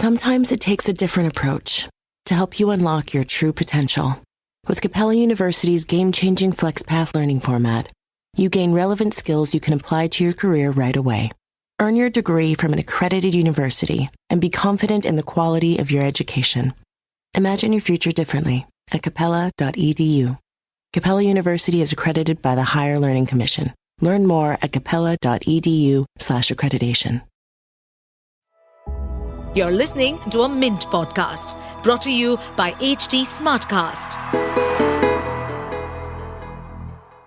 Sometimes it takes a different approach to help you unlock your true potential. With Capella University's game-changing FlexPath learning format, you gain relevant skills you can apply to your career right away. Earn your degree from an accredited university and be confident in the quality of your education. Imagine your future differently at capella.edu. Capella University is accredited by the Higher Learning Commission. Learn more at capella.edu/accreditation. You're listening to a Mint podcast brought to you by HT Smartcast.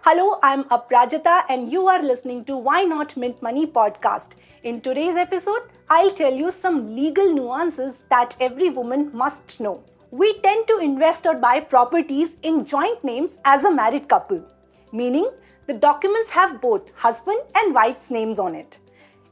Hello, I'm Aprajita and you are listening to Why Not Mint Money podcast. In today's episode, I'll tell you some legal nuances that every woman must know. We tend to invest or buy properties in joint names as a married couple, meaning the documents have both husband and wife's names on it.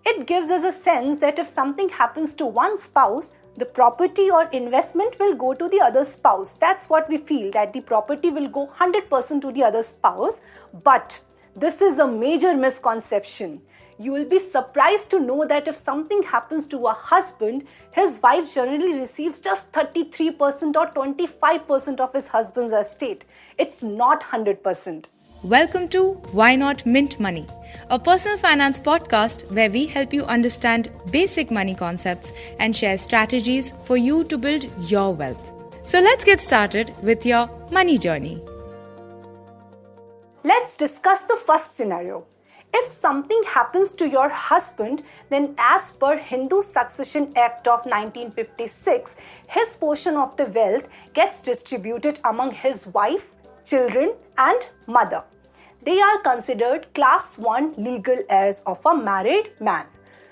It gives us a sense that if something happens to one spouse, the property or investment will go to the other spouse. That's what we feel, that the property will go 100% to the other spouse. But this is a major misconception. You will be surprised to know that if something happens to a husband, his wife generally receives just 33% or 25% of his husband's estate. It's not 100%. Welcome to Why Not Mint Money, a personal finance podcast where we help you understand basic money concepts and share strategies for you to build your wealth. So let's get started with your money journey. Let's discuss the first scenario. If something happens to your husband, then as per Hindu Succession Act of 1956, his portion of the wealth gets distributed among his wife, children and mother. They are considered class 1 legal heirs of a married man.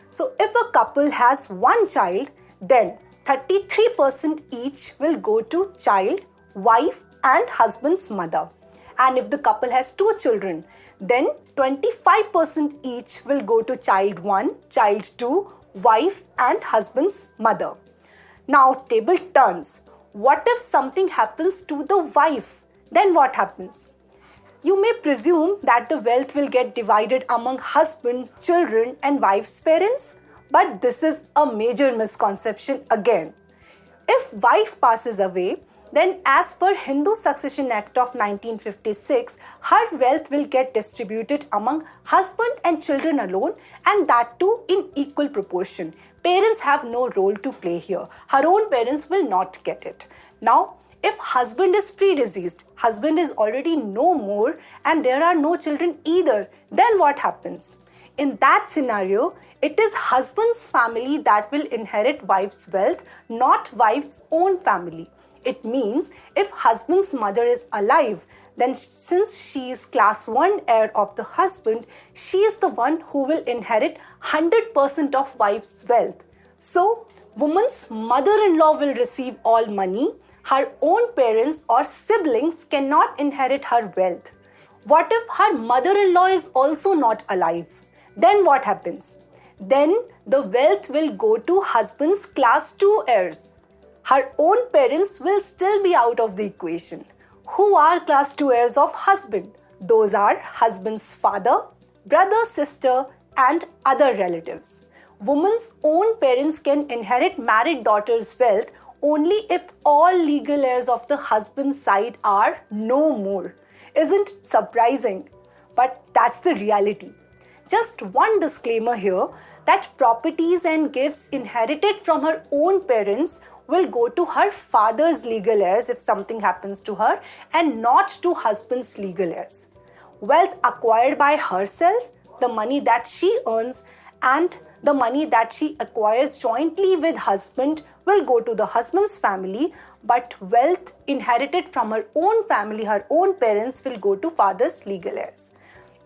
So if a couple has one child, then 33% each will go to child, wife and husband's mother. And if the couple has 2 children, then 25% each will go to child 1, child 2, wife and husband's mother. Now table turns. What if something happens to the wife? Then what happens? You may presume that the wealth will get divided among husband, children and wife's parents, but this is a major misconception again. If wife passes away, then as per Hindu Succession Act of 1956, her wealth will get distributed among husband and children alone, and that too in equal proportion. Parents have no role to play here. Her own parents will not get it. Now, if husband is predeceased, husband is already no more and there are no children either, then what happens? In that scenario, it is husband's family that will inherit wife's wealth, not wife's own family. It means if husband's mother is alive, then since she is class 1 heir of the husband, she is the one who will inherit 100% of wife's wealth. So, woman's mother-in-law will receive all money. Her own parents or siblings cannot inherit her wealth. What if her mother-in-law is also not alive? Then what happens? Then the wealth will go to husband's class 2 heirs. Her own parents will still be out of the equation. Who are class 2 heirs of husband? Those are husband's father, brother, sister, and other relatives. Woman's own parents can inherit married daughter's wealth only if all legal heirs of the husband's side are no more. Isn't it surprising? But that's the reality. Just one disclaimer here, that properties and gifts inherited from her own parents will go to her father's legal heirs if something happens to her, and not to husband's legal heirs. Wealth acquired by herself, the money that she earns, and the money that she acquires jointly with husband will go to the husband's family, but wealth inherited from her own family, her own parents, will go to father's legal heirs.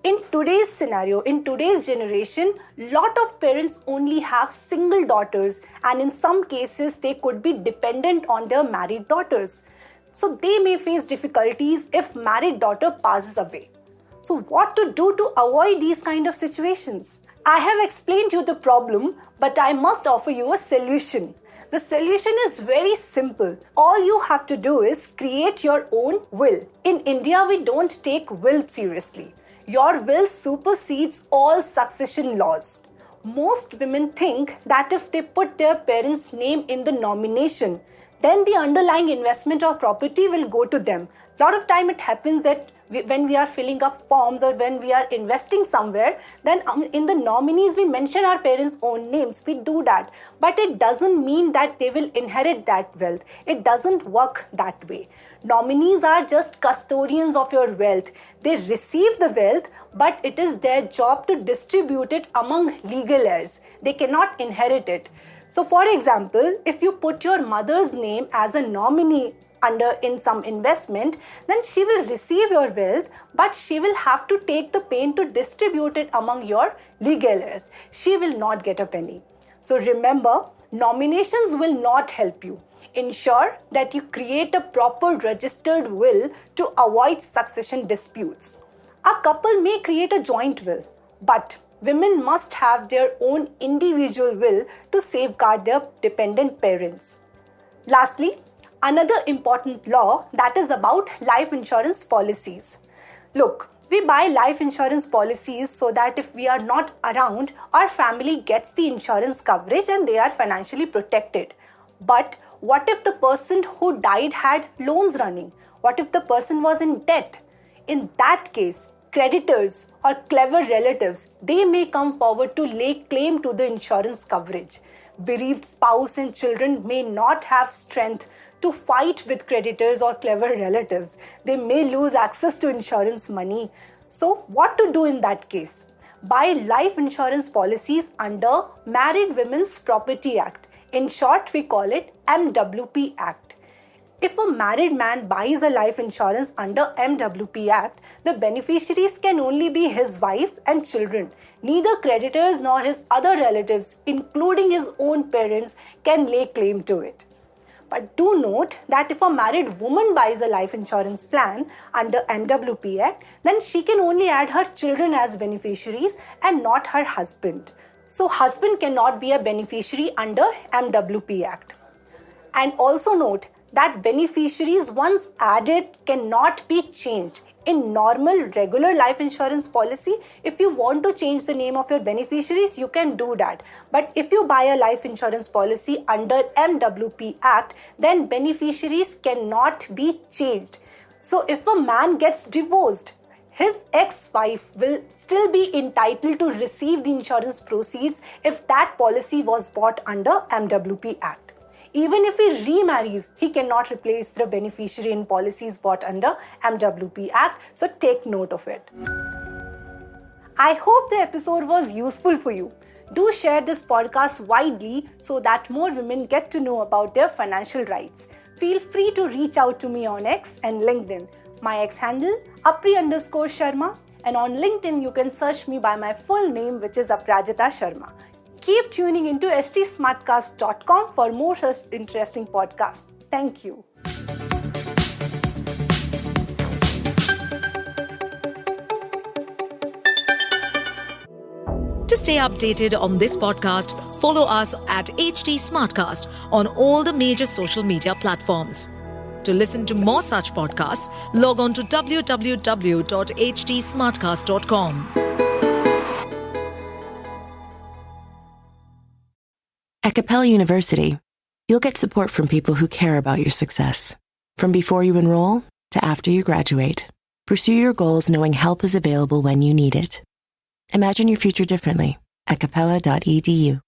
In today's scenario, in today's generation, lot of parents only have single daughters, and in some cases they could be dependent on their married daughters. So they may face difficulties if married daughter passes away. So what to do to avoid these kind of situations? I have explained you the problem, but I must offer you a solution. The solution is very simple. All you have to do is create your own will. In India, we don't take will seriously. Your will supersedes all succession laws. Most women think that if they put their parents' name in the nomination, then the underlying investment or property will go to them. A lot of time it happens that when we are filling up forms or when we are investing somewhere, then in the nominees we mention our parents' own names. We do that. But it doesn't mean that they will inherit that wealth. It doesn't work that way. Nominees are just custodians of your wealth. They receive the wealth, but it is their job to distribute it among legal heirs. They cannot inherit it. So for example, if you put your mother's name as a nominee in some investment, then she will receive your wealth, but she will have to take the pain to distribute it among your legal heirs. She will not get a penny. So remember, nominations will not help you. Ensure that you create a proper registered will to avoid succession disputes. A couple may create a joint will, but women must have their own individual will to safeguard their dependent parents. Lastly, another important law that is about life insurance policies. Look, we buy life insurance policies so that if we are not around, our family gets the insurance coverage and they are financially protected. But what if the person who died had loans running? What if the person was in debt? In that case, creditors or clever relatives, they may come forward to lay claim to the insurance coverage. Bereaved spouse and children may not have strength to fight with creditors or clever relatives. They may lose access to insurance money. So what to do in that case? Buy life insurance policies under Married Women's Property Act. In short, we call it MWP Act. If a married man buys a life insurance under MWP Act, the beneficiaries can only be his wife and children. Neither creditors nor his other relatives, including his own parents, can lay claim to it. But do note that if a married woman buys a life insurance plan under MWP Act, then she can only add her children as beneficiaries and not her husband. So husband cannot be a beneficiary under MWP Act. And also note that beneficiaries once added cannot be changed. In normal, regular life insurance policy, if you want to change the name of your beneficiaries, you can do that. But if you buy a life insurance policy under MWP Act, then beneficiaries cannot be changed. So if a man gets divorced, his ex-wife will still be entitled to receive the insurance proceeds if that policy was bought under MWP Act. Even if he remarries, he cannot replace the beneficiary in policies bought under MWP Act, so take note of it. I hope the episode was useful for you. Do share this podcast widely so that more women get to know about their financial rights. Feel free to reach out to me on X and LinkedIn. My X handle, Apri_Sharma, and on LinkedIn you can search me by my full name, which is Aprajita Sharma. Keep tuning into stsmartcast.com for more such interesting podcasts. Thank you. To stay updated on this podcast, follow us at HT Smartcast on all the major social media platforms. To listen to more such podcasts, log on to www.htsmartcast.com. At Capella University, you'll get support from people who care about your success. From before you enroll to after you graduate, pursue your goals knowing help is available when you need it. Imagine your future differently at capella.edu.